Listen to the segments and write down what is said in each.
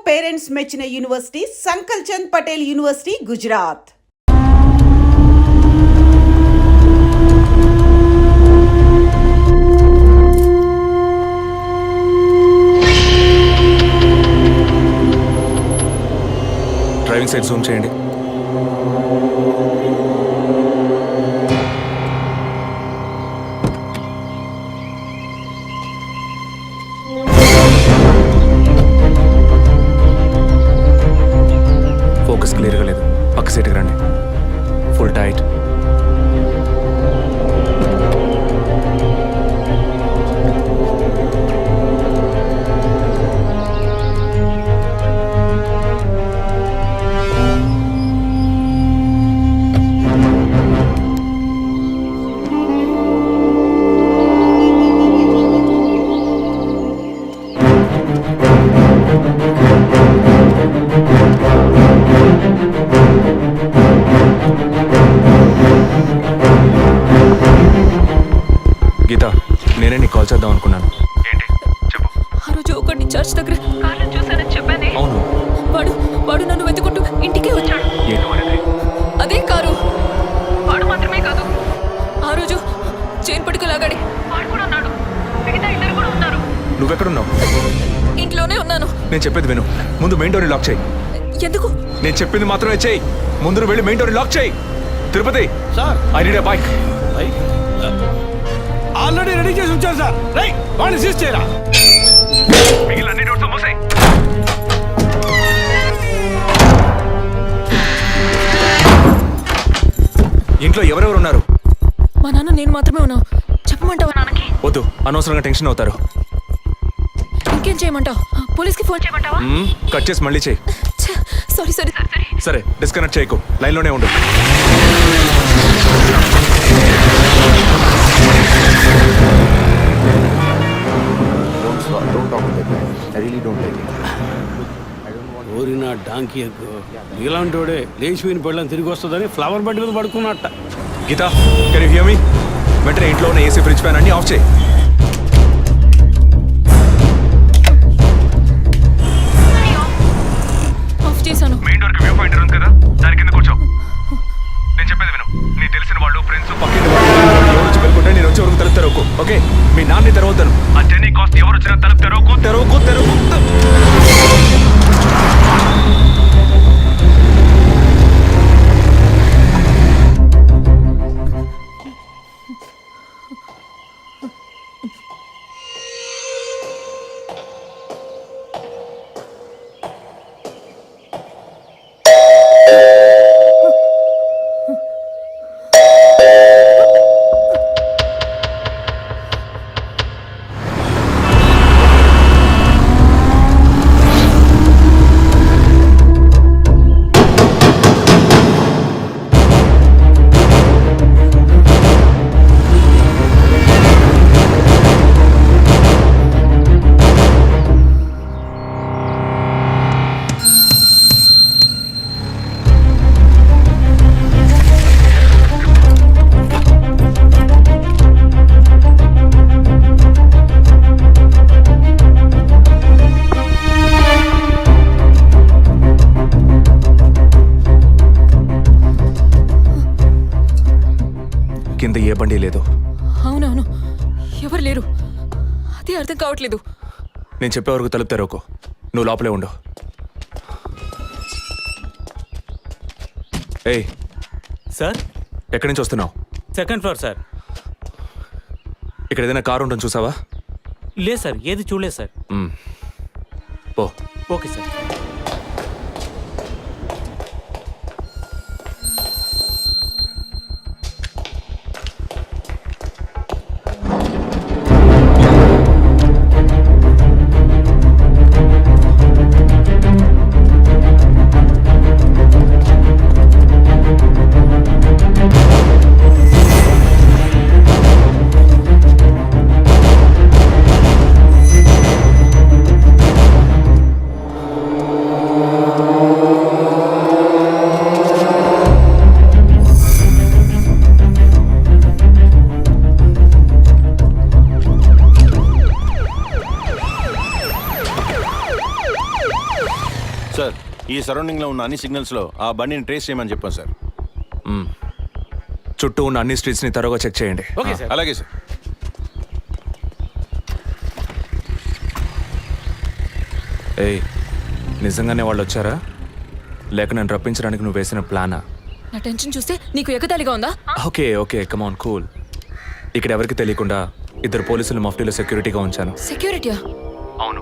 Parents మెచ్చిన university Sankalchand Patel university Gujarat. Driving side zoom చేయండి. Focus క్లియర్గా లేదు. పక్క సీట్కి రండి. Full tight. గీత, నేనే నీకు కాల్ చేద్దాం అనుకున్నాను. ఏంటి చెప్పు. ఆ రోజు ఒకటి చర్చ్ దగ్గర కార్లో చూసానని చెప్పానే. అవును. వాడు నన్ను వెతుకుంటూ ఇంటికే వచ్చాడు. ఏంటి వాడిది? అదే కారు. వాడు మాత్రమే కాదు, ఆ రోజు చైన్ పట్టుకు లాగాడి వాడు కూడా ఉన్నాడు. మిగతా ఇద్దరు కూడా ఉన్నారు. నువ్వెక్కడున్నావు? ఇంట్లోనే ఉన్నాను. నేను చెప్పేది విను. ముందు మెయిన్ డోర్ని లాక్ చేయి. ఎందుకు? నేను చెప్పింది మాత్రమే చేయి. ముందు నువ్వు వెళ్ళి మెయిన్ డోర్ని లాక్ చేయి. Tirupati sir, I need a bike. Already ready చేసి ఉంచారు సార్. రైట్, వాడిని సీజ్ చేయరా. మిగిలిన అన్ని డోర్స్ మూసేయ్. ఇంట్లో ఎవరెవరు ఉన్నారు? మా నాన్న నేను మాత్రమే ఉన్నావు. చెప్పమంటావా నాన్నకి? వద్దు, అనవసరంగా టెన్షన్ అవుతారు. ఇంకేం చేయమంటావు? పోలీస్కి ఫోన్ చేయమంటావా? కట్ చేసి మళ్ళీ చేయి. Sorry sorry sorry. సరే, డిస్కనెక్ట్ చేయకు, లైన్లోనే ఉండు. ఓరినా డాంకీ ఎగ్గు. ఇలాంటి వాడే లేచిపోయిన పెళ్ళని తిరిగి వస్తుందని ఫ్లవర్ బెడ్ మీద పడుకున్నట్ట. గీత, కెన్ యు హియర్ మీ? వెంటనే ఇంట్లో ఉన్న ఏసీ, ఫ్రిడ్జ్, ఫ్యాన్ అన్ని ఆఫ్ చేయి. ఆఫ్ చేశాను. మెయిన్ డోర్ కి వ్యూ పాయింటర్ ఉంది కదా, దాని కింద కూర్చో. నేను చెప్పేది విను. నీ తెలిసిన వాళ్ళు, ఫ్రెండ్స్, పక్కింటి వాళ్ళు ఎవరు వచ్చి పెట్టుకుంటే నేను వచ్చే వరకు తలుపు తెరవకు. ఓకే? మీ నాన్ని తెరవద్దాను. ఆ టెన్నీ కాస్ట్ ఎవరు వచ్చినా తలుపు తెరవకు, తెరవకు, తెరవకు. కింద ఏ బండి లేదు. అవునవును, ఎవరు లేరు. అదే అర్థం కావట్లేదు. నేను చెప్పే వరకు తలుపు తెరవకు. నువ్వు లోపలే ఉండు. ఏయ్ సార్, ఎక్కడి నుంచి వస్తున్నావు? Second floor sir. ఇక్కడ ఏదైనా కారు ఉంటుంది చూసావా? లేదు సార్, ఏది చూడలేదు సార్. పో. Okay sir. సార్ ఈ సరౌండింగ్లో ఉన్న అన్ని సిగ్నల్స్లో ఆ బండిని ట్రేస్ చేయమని చెప్పాను సార్. చుట్టూ ఉన్న అన్ని స్ట్రీట్స్ని తరోగా చెక్ చేయండి. Okay sir. అలాగే సార్. ఏయ్, నిజంగానే వాళ్ళు వచ్చారా లేక నన్ను రప్పించడానికి నువ్వు వేసిన ప్లానా? నా టెన్షన్ చూస్తే నీకు ఎగతాళిగా ఉందా? Okay okay come on cool. ఇక్కడ ఎవరికి తెలియకుండా 2 పోలీసులు మఫ్టీలో సెక్యూరిటీగా ఉంచాను. సెక్యూరిటీయా? అవును.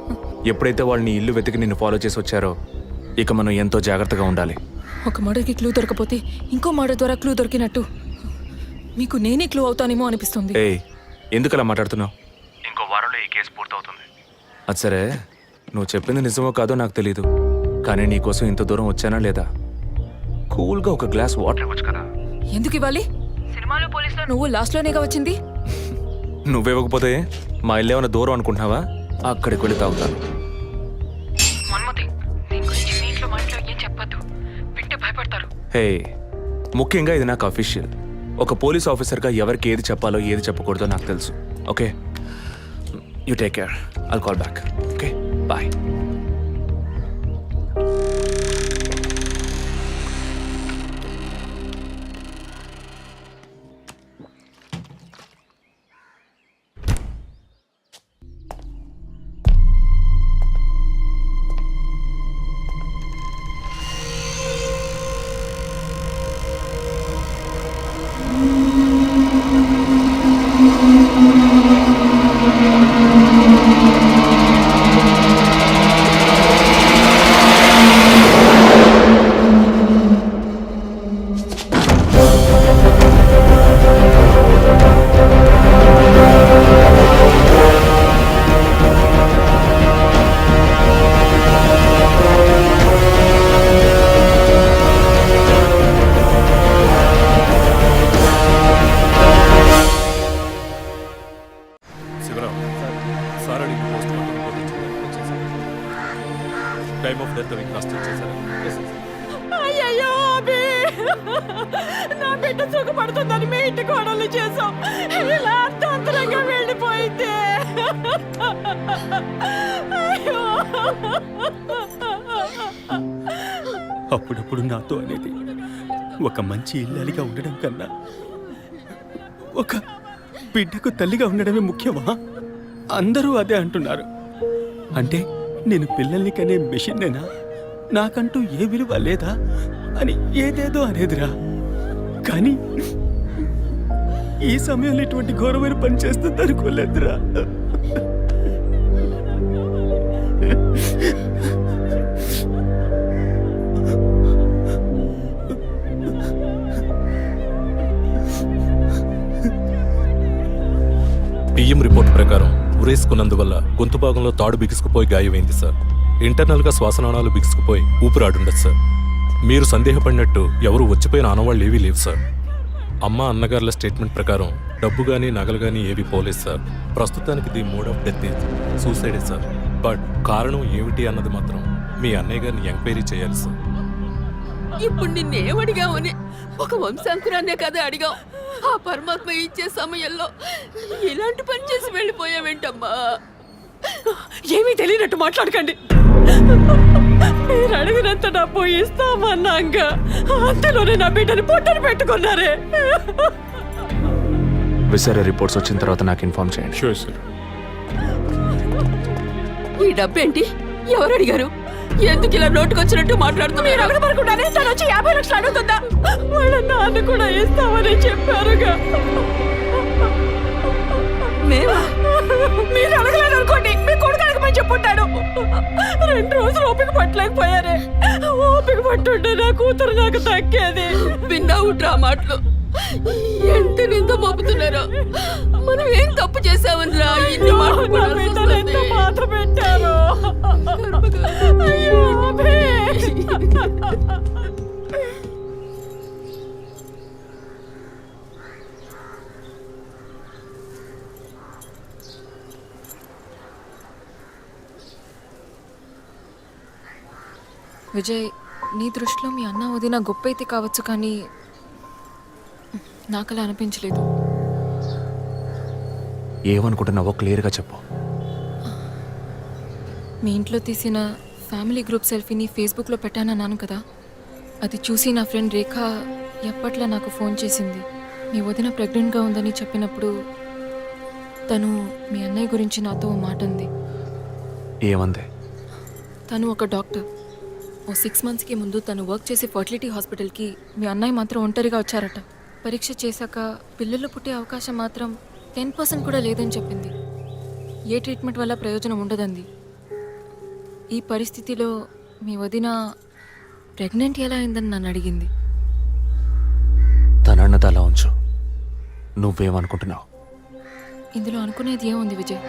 ఎప్పుడైతే వాళ్ళు నీ ఇల్లు వెతికి నిన్ను ఫాలో చేసి వచ్చారో ఇక మనం ఎంతో జాగ్రత్తగా ఉండాలి. ఒక మర్డర్కి క్లూ దొరకపోతే ఇంకో మర్డర్ ద్వారా క్లూ దొరికినట్టు మీకు నేనే క్లూ అవుతానేమో అనిపిస్తుంది. ఏయ్, ఎందుకు అలా మాట్లాడుతున్నావు? ఇంకో వారంలో ఈ కేసు పూర్తవుతుంది. అది సరే, నువ్వు చెప్పింది నిజమో కాదో నాకు తెలీదు, కానీ నీకోసం ఇంత దూరం వచ్చానా లేదా? కూల్గా ఒక గ్లాస్ వాటర్ ఇవ్వచ్చు కదా. ఎందుకు ఇవ్వాలి? సినిమాలో పోలీసులో నువ్వు లాస్ట్లోనేగా వచ్చింది. నువ్వివ్వకపోతే మా ఇల్లు ఏమైనా దూరం అనుకుంటున్నావా? అక్కడికి వెళ్ళి తాగుతాను. హే, ముఖ్యంగా ఇది నాకు అఫీషియల్. ఒక పోలీస్ ఆఫీసర్గా ఎవరికి ఏది చెప్పాలో ఏది చెప్పకూడదో నాకు తెలుసు. Okay, you take care. I'll call back. Okay, bye. Time of death cast చేశారు. అయ్యయ్యో అభి, నా బిడ్డ సుఖపడుతుందని మీ ఇంటి కోడలు చేసాం, ఇలా అర్థాంతరంగా వెళ్ళిపోయింది. అయ్యో. అప్పుడప్పుడు నాతో అనేది ఒక మంచి ఇల్లాలిగా ఉండడం కన్నా ఒక బిడ్డకు తల్లిగా ఉండడమే ముఖ్యమా? అందరూ అదే అంటున్నారు. అంటే నేను పిల్లల్ని కనే మెషిన్నేనా? నాకంటూ ఏ విలువ లేదా అని ఏదేదో అనేదిరా. కానీ ఈ సమయంలో ఇటువంటి ఘోరమైన పని చేస్తుంది అనుకోలేదురా. పిఎం రిపోర్ట్ ప్రకారం ఉరేసుకున్నందువల్ల గొంతు భాగంలో తాడు బిగుసుకుపోయి గాయమైంది సార్. ఇంటర్నల్గా శ్వాసనాళాలు బిగుసుకుపోయి ఊపిరాడుండదు సార్. మీరు సందేహపడినట్టు ఎవరు వచ్చిపోయిన ఆనవాళ్ళు ఏవీ లేవు సార్. అమ్మ అన్నగారుల స్టేట్మెంట్ ప్రకారం డబ్బు కానీ నగలు కానీ ఏవి పోలేదు సార్. ప్రస్తుతానికి the mode of death is సూసైడే సార్. బట్ కారణం ఏమిటి అన్నది మాత్రం మీ అన్నయ్య గారిని ఎంక్వైరీ చేయాలి సార్. ఇప్పుడు నిన్నేమడిగామని ఒక వంశాంకురాన్నే కదా అడిగాం. ఆ పరమాత్మ ఇచ్చే సమయంలో ఇలాంటి పని చేసి వెళ్ళిపోయావేంటమ్మా? ఏమీ తెలియనట్టు మాట్లాడకండి. మీరు అడిగినంత డబ్బు ఇస్తామన్నాక అంతలోనే నా బిడ్డని పొట్టని పెట్టుకున్నారే. విసర రిపోర్ట్స్ వచ్చిన తర్వాత నాకు ఇన్ఫార్మ్ చేయండి. Sure sir. ఈ డబ్బేంటి? ఎవరు అడిగారు? ఎందుకు ఇలా నోటుకొచ్చినట్టు మాట్లాడుతూ? మీరు అడగబడకుండానే తను వచ్చి 50 లక్షలు అడుగుతుందా? వాళ్ళ నాన్న కూడా ఇస్తామని చెప్పారుగా. మేమా? మీరు అడగలేదు అనుకోండి, మీ కొడుకు అడగమని చెప్పుంటాడు. 2 రోజులు ఓపిక పట్టలేకపోయారే. ఓపిక పట్టుంటే నా కూతురు నాకు దక్కేది. విన్నావుట్రా మాటలు ఎంత నింద మోపుతున్నారో. మనం ఏం తప్పు చేసామనిరా ఇన్ని మాటలు మాత్ర పెట్టారు. అయ్యో అభి. విజయ్, నీ దృష్టిలో మీ అన్న వదిన గొప్ప అయితే కావచ్చు, కానీ నాకు అలా అనిపించలేదు. ఏమనుకుంటున్నావో క్లియర్గా చెప్పు. మీ ఇంట్లో తీసిన ఫ్యామిలీ గ్రూప్ సెల్ఫీని ఫేస్బుక్లో పెట్టానన్నాను కదా, అది చూసి నా ఫ్రెండ్ రేఖ ఎప్పట్లా నాకు ఫోన్ చేసింది. మీ వదిన ప్రెగ్నెంట్గా ఉందని చెప్పినప్పుడు తను మీ అన్నయ్య గురించి నాతో ఓ మాట అంది. ఏమంది? తను ఒక డాక్టర్. ఓ 6 monthsకి ముందు తను వర్క్ చేసే ఫర్టిలిటీ హాస్పిటల్కి మీ అన్నయ్య మాత్రం ఒంటరిగా వచ్చారట. పరీక్ష చేశాక పిల్లలు పుట్టే అవకాశం మాత్రం 10% కూడా లేదని చెప్పింది. ఏ ట్రీట్మెంట్ వల్ల ప్రయోజనం ఉండదండి. ఈ పరిస్థితిలో మీ వదిన ప్రెగ్నెంట్ ఎలా అయిందని నన్ను అడిగింది. తనన్నది అలా ఉంచు. నువ్వేమనుకుంటున్నావు? ఇందులో అనుకునేది ఏముంది విజయ్?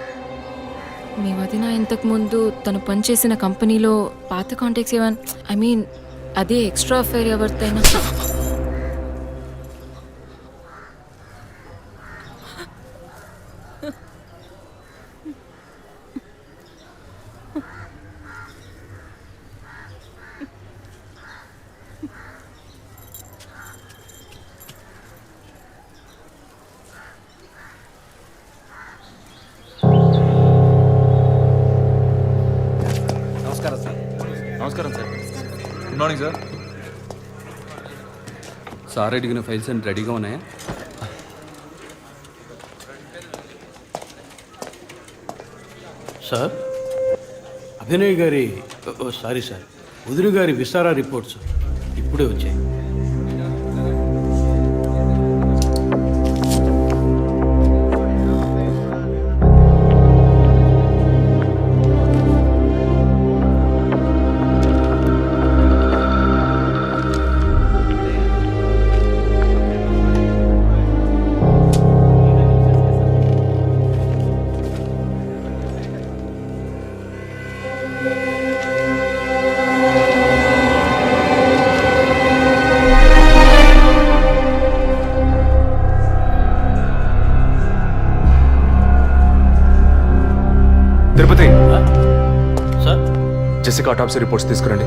మీ వదిన ఇంతకుముందు తను పనిచేసిన కంపెనీలో పాత కాంటాక్ట్స్ ఏమైనా అదే ఎక్స్ట్రా అఫైర్ ఎవరితైనా నమస్కారం sir. Good morning sir. Sir అడిగిన ఫైల్స్ అన్ని రెడీగా ఉన్నాయా? సార్, అభినయ్ గారి సారీ సార్, వదిన గారి విస్తారా రిపోర్ట్స్ ఇప్పుడే వచ్చాయి. తిరుపతి, సార్, జెసికా ఆటాప్సీ రిపోర్ట్స్ తీసుకురండి.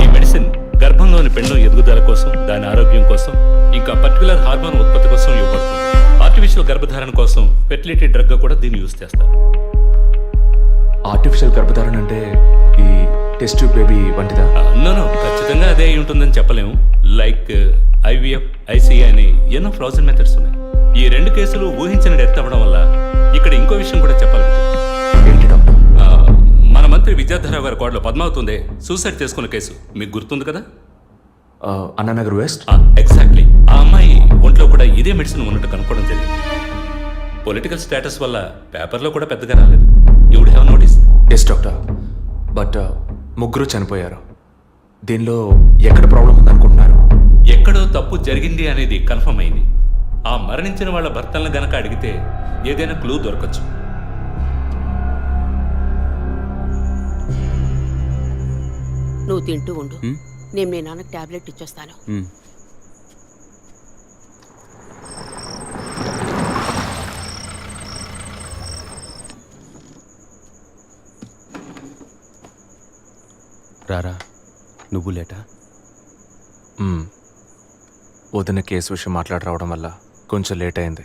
ఈ మెడిసిన్ గర్భంలోని పెండం ఎదుగుదల కోసం, దాని ఆరోగ్యం కోసం, ఇంకా పర్టికులర్ హార్మోన్ ఉత్పత్తి కోసం ఇవ్వబడుతుంది. ఆర్టిఫిషియల్ గర్భధారణ కోసం ఫెర్టిలిటీ డ్రగ్ గా కూడా దీన్ని యూజ్ చేస్తారు. ఆర్టిఫిషియల్ గర్భధారణ అంటే ఈ టెస్ట్ ట్యూబ్ బేబీ వంటిదా? నో, ఖచ్చితంగా అదే అయి ఉంటుందని చెప్పలేము. లైక్ IVF, ICI అని ఎన్నో ఫ్రోజన్ మెథడ్స్ ఉన్నాయి. ఈ 2 కేసులు ఊహించిన డెత్ అవ్వడం వల్ల ఇక్కడ ఇంకో విషయం కూడా చెప్పాలి. ఏంటి డాక్టర్? మన మంత్రి విద్యాధరరావు గారి కోడలో పద్మావతి సూసైడ్ చేసుకున్న కేసు మీకు గుర్తుంది కదా? అన్నానగర్ వెస్ట్. ఎగ్జాక్ట్లీ. ఆ అమ్మాయి ఒంట్లో కూడా ఇదే మెడిసిన్ ఉన్నట్టు కనుక్కోవడం జరిగింది. పొలిటికల్ స్టేటస్ వల్ల పేపర్లో కూడా పెద్దగా రాలేదు. You would have notice. Yes doctor, but ముగ్గురు చనిపోయారు. దీనిలో ఎక్కడ ప్రాబ్లం ఉందనుకుంటున్నారు? ఎక్కడో తప్పు జరిగింది అనేది కన్ఫర్మ్ అయింది. ఆ మరణించిన వాళ్ళ భర్తలను గనక అడిగితే ఏదైనా క్లూ దొరకచ్చు. నువ్వు తింటూ ఉండు, నేను మీ నాన్నకు టాబ్లెట్ ఇచ్చొస్తాను. రారా, నువ్వు లేటా? వదిన కేసు విషయం మాట్లాడి రావడం వల్ల కొంచెం లేట్ అయింది.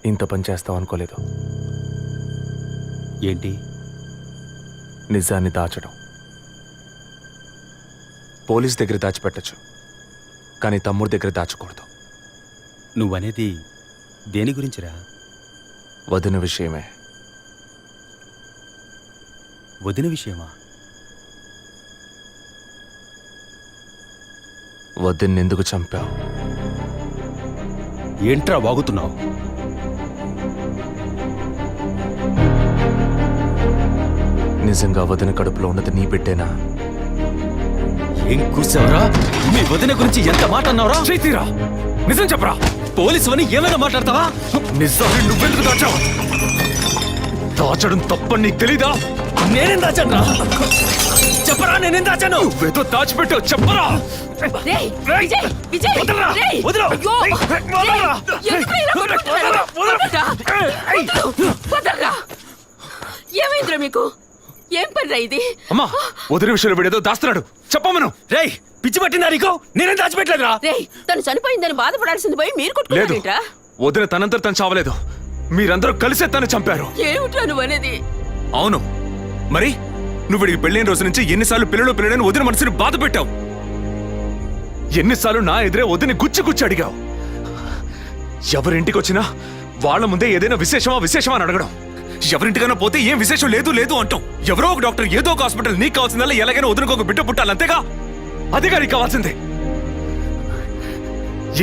ఇంత పని చేస్తావు అనుకోలేదు. ఏంటి? నిజాన్ని దాచడం. పోలీస్ దగ్గర దాచిపెట్టచ్చు, కానీ తమ్ముడి దగ్గర దాచకూడదు. నువ్వనేది దేని గురించిరా? వదిన విషయమే. వదిన విషయమా? వదిన్ని ఎందుకు చంపావు? ఏంట్రా వాగుతున్నావు? నిజంగా వదిన కడుపులో ఉన్నది నీ బిడ్డేనా? ఏం కూర్చావురా? మీ వదిన గురించి ఎంత మాట అన్నావురా? చేతిరా, నిజం చెప్పరా. పోలీసు అని ఏమైనా మాట్లాడతావా? నిజాన్ని నువ్వెందుకు దాచావు? దాచడం తప్పని నీకు తెలీదా? నేనేం దాచాను? చెప్పరా నేనేం దాచాను? నువ్వేదో దాచిపెట్టావు, చెప్పరా. రేయ్, విజయ్, విజయ్, వదలరా, రేయ్, వదలు. అయ్యో, వదలరా. రేయ్, ఎందుకు ఇలా కొట్టుకుంటున్నారు? వదలరా, వదలరా. ఏమైందిరా మీకు? ఏం పనిరా ఇది? అమ్మా, వదిన విషయంలో వీడేదో దాస్తున్నాడు, చెప్పమను. రేయ్ పిచ్చి పట్టిందా నీకు? నేనేం దాచిపెట్టలేదురా. రేయ్, తను చనిపోయిందని బాధపడాల్సింది పోయి మీరు లేదు, కొట్టుకుంటారేంట్రా? వదిన తనంతట తను చావలేదు. మీరందరూ కలిసే తను చంపారు. ఏమిట్రా నువ్వు అనేది? అవును, మరి నువ్వు వీడికి పెళ్ళైన రోజు నుంచి ఎన్నిసార్లు పిల్లడని వదిన మనసుని బాధ పెట్టావు? ఎన్నిసార్లు నా ఎదురే వదిని గుచ్చి అడిగావు? ఎవరింటికి వచ్చినా వాళ్ళ ముందే ఏదైనా విశేషమా అని అడగడం. ఎవరింటికైనా పోతే ఏం విశేషం లేదు అంటాం. ఎవరో ఒక డాక్టర్, ఏదో ఒక హాస్పిటల్, నీకు కావాల్సిందల్లా ఎలాగైనా వదినకు ఒక బిడ్డ పుట్టాలి, అంతేగా? అదేగా నీకు కావాల్సిందే.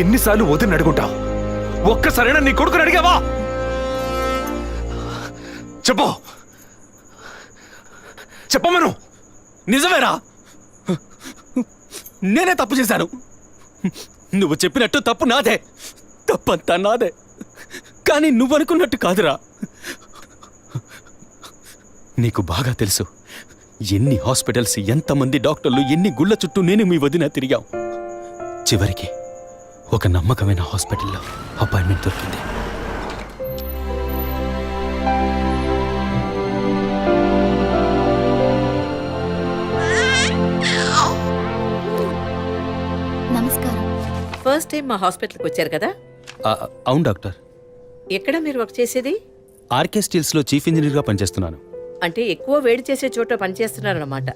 ఎన్నిసార్లు వదిన అడుగుంటావు? ఒక్కసారైనా నీ కొడుకుని అడిగావా? చెప్పమను. నిజమేరా, నేనే తప్పు చేశాను. నువ్వు చెప్పినట్టు తప్పు నాదే, తప్పంతా నాదే. కానీ నువ్వనుకున్నట్టు కాదురా. నీకు బాగా తెలుసు ఎన్ని హాస్పిటల్స్, ఎంతమంది డాక్టర్లు, ఎన్ని గుళ్ళ చుట్టూ నేను మీ వదిన తిరిగాం. చివరికి ఒక నమ్మకమైన హాస్పిటల్లో అపాయింట్మెంట్ దొరికింది. నమస్కారం. ఫస్ట్ టైం మా హాస్పిటల్కి వచ్చారు కదా? అవును డాక్టర్. ఎక్కడ మీరు వర్క్ చేసేది? ఆర్కే స్టీల్స్లో చీఫ్ ఇంజనీర్గా పనిచేస్తున్నాను. అంటే ఎక్కువ వేడి చేసే చోట పనిచేస్తున్నారన్నమాట.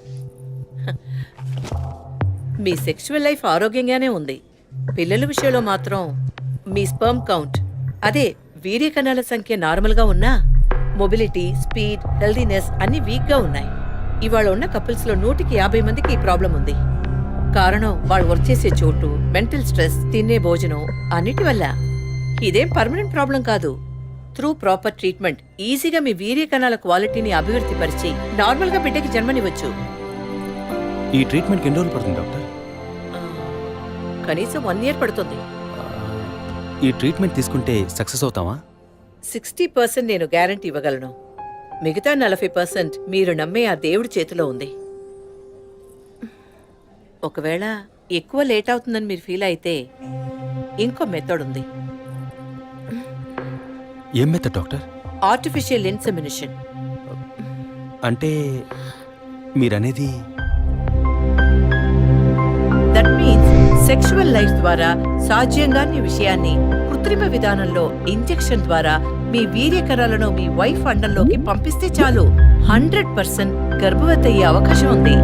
మీ సెక్షువల్ లైఫ్ ఆరోగ్యంగానే ఉంది. పిల్లల విషయంలో మాత్రం మీ స్పర్మ్ కౌంట్, అదే వీర్య కణాల సంఖ్య నార్మల్గా ఉన్నా మొబిలిటీ, స్పీడ్, హెల్దీనెస్ అన్ని వీక్గా ఉన్నాయి. ఇవాళ ఉన్న కపుల్స్లో 150 మందికి ఈ ప్రాబ్లం ఉంది. కారణం వాళ్ళు వర్క్ చేసే చోటు, మెంటల్ స్ట్రెస్, తినే భోజనం అన్నిటి వల్ల. ఇదేం పర్మనెంట్ ప్రాబ్లం కాదు. త్రూ ప్రాపర్ ట్రీట్మెంట్ ఈజీగా మీ వీర్య కణాల క్వాలిటీని అభివృద్ధి పరిచి నార్మల్గా బిడ్డకి జన్మనివ్వచ్చు. ఈ ట్రీట్మెంట్కి ఎన్ని రోజులు పడుతుంది డాక్టర్? కనీసం 1 year పడుతుంది. ఈ ట్రీట్మెంట్ తీసుకుంటే సక్సెస్ అవుతావా? 60% నేను గ్యారంటీ ఇవ్వగలను. మిగతా 40% మీరు నమ్మే ఆ దేవుడి చేతిలో ఉంది. ఒకవేళ ఎక్కువ లేట్ అవుతుందని మీరు ఫీల్ అయితే ఇంకో మెథడ్ ఉంది. ఏం మెథడ్ డాక్టర్? Artificial insemination. అంటే మీరనేది? దట్ మీన్స్ సెక్షువల్ లైఫ్ ద్వారా సాధ్యంగాని విషయాన్ని కృత్రిమ విధానంలో ఇంజెక్షన్ ద్వారా మీ వీర్య కణాలను మీ వైఫ్ అండంలోకి పంపిస్తే చాలు 100% గర్భవతి అయ్యే అవకాశం ఉంది.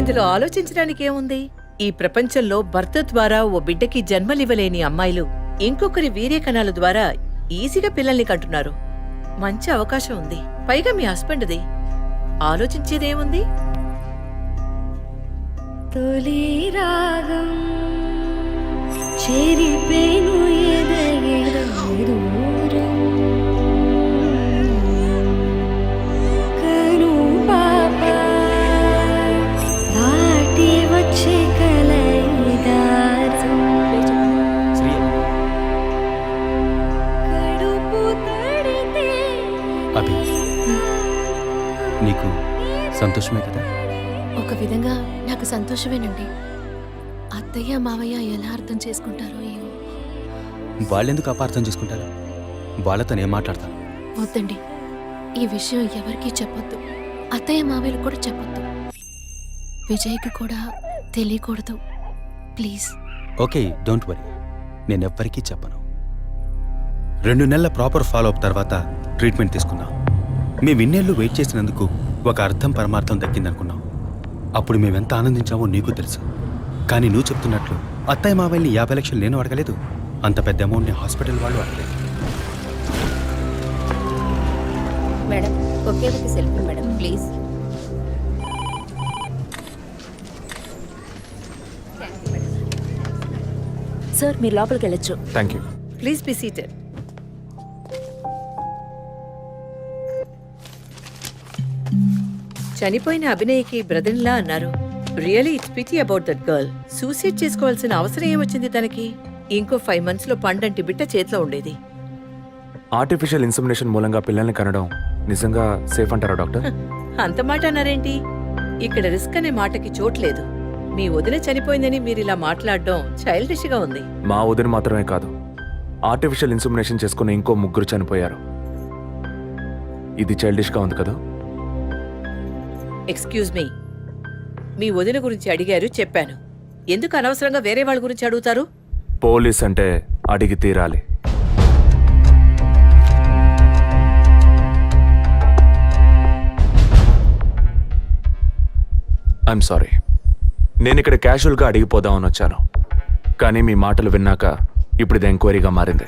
ఇందులో ఆలోచించడానికి ఏముంది? ఈ ప్రపంచంలో భర్త ద్వారా ఓ బిడ్డకి జన్మలివ్వలేని అమ్మాయిలు ఇంకొకరి వీర్య కణాల ద్వారా ఈజీగా పిల్లల్ని కంటున్నారు. మంచి అవకాశం ఉంది. పైగా మీ హస్బెండ్ది. ఆలోచించేదేముంది? తొలి రాగం చెరిపేను ఎదగెదూరం కను పాప దాటి వచ్చే కలైదారం కడుపు తడితే అభి, నీకు సంతోషమే కదా? ఒక విధంగా నాకు సంతోషమేనండి. అత్తయ్య మావయ్య ఎలా అర్థం చేసుకుంటారో ఏమో. వాళ్ళెందుకు అపార్థం చేసుకుంటారు? వాళ్ళతో నేను మాట్లాడతాను. వద్దండి, ఈ విషయం ఎవరికీ చెప్పొద్దు. అత్తయ్య మావయ్యలు కూడా చెప్పొద్దు. విజయ్కి కూడా తెలియకూడదు, ప్లీజ్. ఓకే, డోంట్ వరీ, నేనెవ్వరికీ చెప్పను. 2 నెలల ప్రాపర్ ఫాలో అప్ తర్వాత ట్రీట్మెంట్ తీసుకున్నాం. మేము ఇన్నేళ్ళు వెయిట్ చేసినందుకు ఒక అర్థం పరమార్థం దక్కిందనుకున్నాం. అప్పుడు మేమెంత ఆనందించామో నీకు తెలుసు. కానీ నువ్వు చెప్తున్నట్లు అత్తయ్య మావయ్యని 50 లక్షలు నేను అడగలేదు. అంత పెద్ద అమౌంట్ని హాస్పిటల్ వాళ్ళు అడగలేదు. మేడం, ఒకే ఒక సెల్ఫీ మేడం, ప్లీజ్. సార్, మీరు లోపలికి వెళ్ళొచ్చు. Thank you. Please be seated. చనిపోయిన అభినయకి బ్రదర్లా అన్నారు. Really it's pity about that girl. Suicide చేసుకోవాల్సిన అవసరం ఏమొచ్చింది తనకి? ఇంకో 5 months లో పండంటి బిడ్డ చేతిలో ఉండేది. ఆర్టిఫిషియల్ ఇన్సెమినేషన్ మూలంగా పిల్లల్ని కనడం నిజంగా సేఫ్ అంటారా డాక్టర్? అంత మాట అన్నారేంటి? ఇక్కడ రిస్క్ అనే మాటకి చోట్లేదు. మీ వదిన చనిపోయిందని మీరు ఇలా మాట్లాడడం చైల్డిష్ గా ఉంది. మా వదిన మాత్రమే కాదు, ఆర్టిఫిషియల్ ఇన్సెమినేషన్ చేసుకున్న ఇంకో 3 చనిపోయారు. ఇది చైల్డిష్ గా ఉంది కదా? ఎక్స్క్యూజ్ మీ, మీ వదిన గురించి అడిగారు, చెప్పాను. ఎందుకు అనవసరంగా వేరే వాళ్ళ గురించి అడుగుతారు? పోలీస్ అంటే అడిగి తీరాలి. ఐఎమ్ సారీ, నేను ఇక్కడ క్యాజువల్గా అడిగిపోదామని వచ్చాను. కానీ మీ మాటలు విన్నాక ఇప్పుడు ఇది ఎంక్వైరీగా మారింది.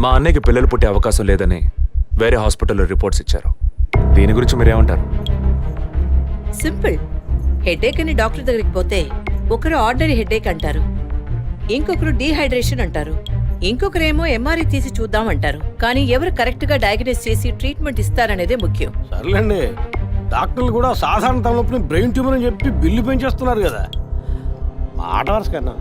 మా అన్నయ్యకి పిల్లలు పుట్టే అవకాశం లేదని వేరే హాస్పిటల్లో రిపోర్ట్స్ ఇచ్చారు. దీని గురించి మీరేమంటారు? సింపుల్. హెడేక్ అని డాక్టర్ దగ్గరికి పోతే ఒకరు ఆర్డినరీ హెడేక్ అంటారు, ఇంకొకరు డీహైడ్రేషన్ అంటారు, ఇంకొకరేమో ఎంఆర్ఐ తీసి చూద్దాం అంటారు. కానీ ఎవరు కరెక్ట్ గా డయాగ్నోస్ చేసి ట్రీట్మెంట్ ఇస్తారనేదే ముఖ్యం. సర్లేండి, డాక్టర్లు కూడా సాధారణ తలనొప్పిని బ్రెయిన్ ట్యూమర్ అని చెప్పి బిల్లు పెంచేస్తున్నారు కదా. మాట వరుస కన్నా.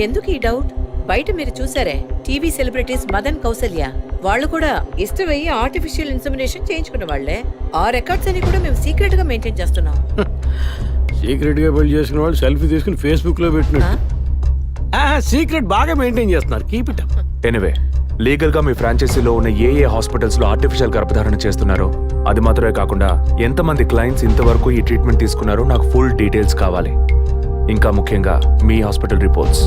ఎందుకు ఈ డౌట్? బయట మీరు చూసారే, టీవీ సెలబ్రిటీస్ మదన్ కౌసల్య వాళ్ళు కూడా ఇష్టమయ్యి ఆర్టిఫిషియల్ ఇన్సెమినేషన్ చేయించుకున్న వాళ్లే. ఆ రికార్డ్స్ అని కూడా మేము సీక్రెట్ గా మెయింటైన్ చేస్తున్నాం. సీక్రెట్ గా పెళ్లి చేసుకున్న వాళ్ళు సెల్ఫీ తీసుకుని ఫేస్బుక్ లో పెట్టినట్టు సీక్రెట్ బాగా మెయింటైన్ చేస్తున్నారు. Keep it up. Anyway, legal గా మీ ఫ్రాంచైజీలో ఉన్న ఏ హాస్పిటల్స్ లో ఆర్టిఫిషియల్ గర్భధారణ చేస్తున్నారో అది మాత్రమే కాకుండా ఎంతమంది క్లయింట్స్ ఇంతవరకు ఈ ట్రీట్మెంట్ తీసుకున్నారో నాకు ఫుల్ డీటెయిల్స్ కావాలి. ఇంకా ముఖ్యంగా మీ హాస్పిటల్ రిపోర్ట్స్.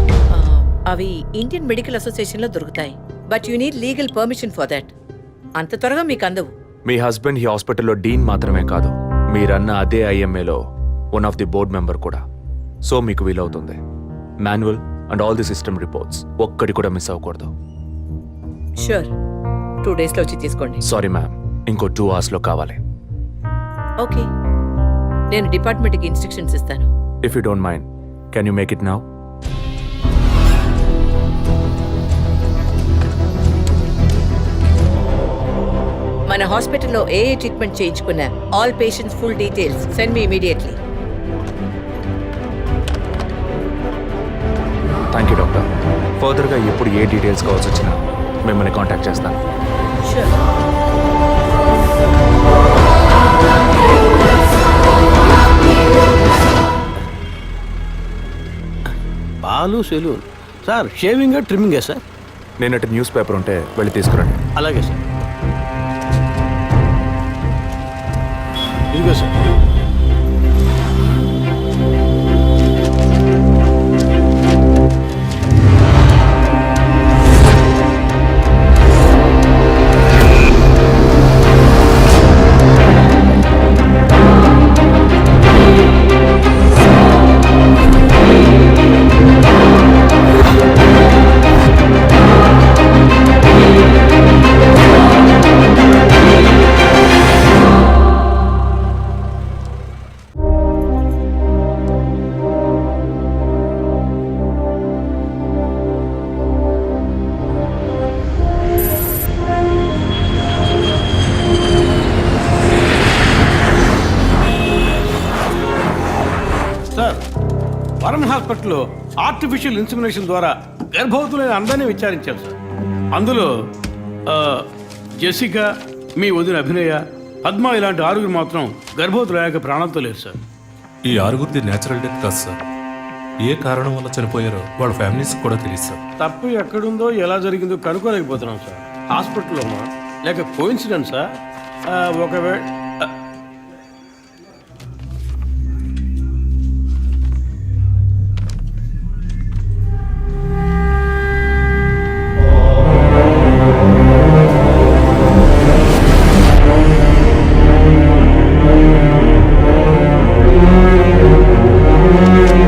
అవి ఇండియన్ మెడికల్ అసోసియేషన్ లో దొరుకుతాయి. But you need legal permission for that. అంత త్వరగా మీకు అందవు. మీ హస్బెండ్ ఈ హాస్పిటల్లో డీన్ మాత్రమే కాదు, మీరన్న అదే ఐఎంఏలో one of the board member కూడా. సో మీకు వీలవుతుంది. Manual and all the system reports ఒక్కడి కూడా మిస్ అవ్వకూడదు. షూర్, 2 days లో వచ్చి తీసుకోండి. సారీ మ్యామ్, ఇంకో 2 hours లో కావాలి. ఓకే, నేను డిపార్ట్మెంట్కి ఇన్స్ట్రక్షన్స్ ఇస్తాను. If you don't mind, can you make it now? మన హాస్పిటల్లో ఏ ట్రీట్మెంట్ చేయించుకున్నా all patients full details send me immediately. Thank you doctor. ఫర్దర్గా ఎప్పుడు ఏ డీటెయిల్స్ కావాల్సి వచ్చినా మిమ్మల్ని కాంటాక్ట్ చేస్తాను. షూర్. పాలు సెలూన్ సార్. షేవింగ్ ట్రిమ్మింగే సార్? నేనటి న్యూస్ పేపర్ ఉంటే వెళ్ళి తీసుకురండి. అలాగే సార్. ఇదిగో సార్. వరుణ్ హాస్పిటల్లో ఆర్టిఫిషియల్ ఇన్సెమినేషన్ ద్వారా గర్భవతులైన అందరినీ విచారించారు సార్. అందులో జెసికా, మీ వదిన అభినయ, పద్మ ఇలాంటి 6 మాత్రం గర్భవతులయ్యాక ప్రాణాలతో లేరు సార్. ఈ 6 నేచురల్ డెత్ కాదు సార్. ఏ కారణం వల్ల చనిపోయారో వాళ్ళ ఫ్యామిలీస్ కూడా తెలియదు సార్. తప్పు ఎక్కడుందో ఎలా జరిగిందో కనుక్కోలేకపోతున్నాం సార్. హాస్పిటల్లోనా లేక కోయిన్సిడెన్సా? ఒకవేళ